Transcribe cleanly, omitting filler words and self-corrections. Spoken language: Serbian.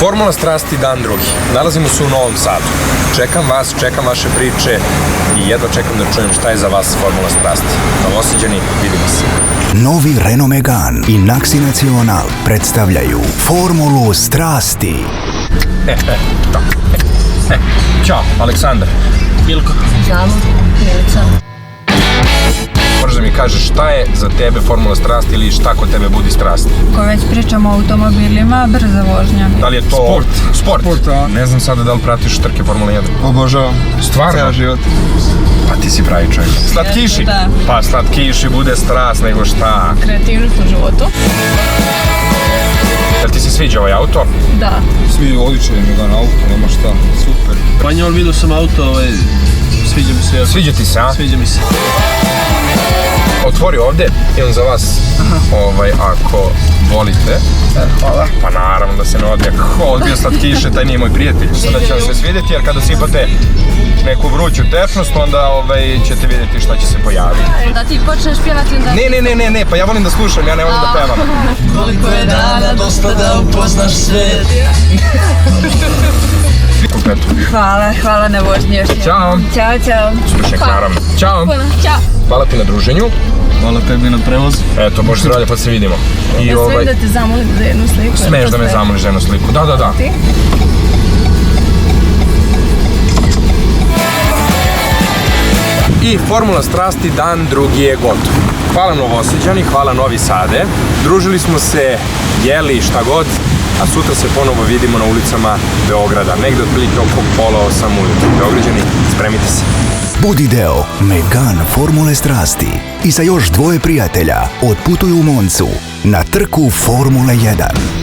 Formula strasti dan drugi. Nalazimo se u Novom Sadu. Čekam vas, čekam vaše priče i jedva čekam da čujem šta je za vas Formula strasti. Novosađani, vidimo se. Novi Renault Megane i Naxi Nacional predstavljaju Formulu strasti. Ćao, Aleksandar. Milko. Znamo, Milica. Moraš da mi kažeš šta je za tebe Formula strasti ili šta kod tebe budi strast? Ako već pričamo o automobilima, brza vožnja. Da li je to sport? Ne znam sada da li pratiš trke Formula 1. Obožavam. Stvarno? Ceo život. Pa ti si pravi čovjek. Slatkiši? Da. Pa slatkiši bude strast nego šta. Kreativnost u životu. Jel ti se sviđa ovaj auto? Da. Svi odličan je Megane auto, nema šta. Super. Panjol, vidio sam auto, sviđa mi se. Sviđa ti se, a? Sviđa mi se. Otvori ovdje, imam za vas, ako volite. Hvala. Pa naravno da se ne odbija. Ovdje bio slatkiše, taj nije moj prijatelj. Sada će vam se svidjeti, jer kada sipate neku vruću tečnost, onda ćete vidjeti šta će se pojaviti. Da ti počneš pjevati onda... Ne, pa ja volim da slušam, ja ne volim da pevam. Koliko je dana dosta da upoznaš svet. Hvala na vožnji još. Ćao. Ćao. Stručnjak, naravno. Ćao. Ćao. Hvala ti na druženju. Hvala tebi na prevozu. Eto, Bože zdravlje, pa se vidimo. Ja smem da te zamolim za jednu sliku? Smeš da me zamoliš za jednu sliku. Da. Ti? I Formula strasti dan drugi je gotov. Hvala Novosađani, hvala Novi Sade. Družili smo se, jeli šta god, a sutra se ponovo vidimo na ulicama Beograda. Negde otprilike oko 7:30 ujutro. Beograđani, spremite se. Budi deo Megane Formule strasti i sa još dvoje prijatelja otputuju u Moncu na trku Formule 1.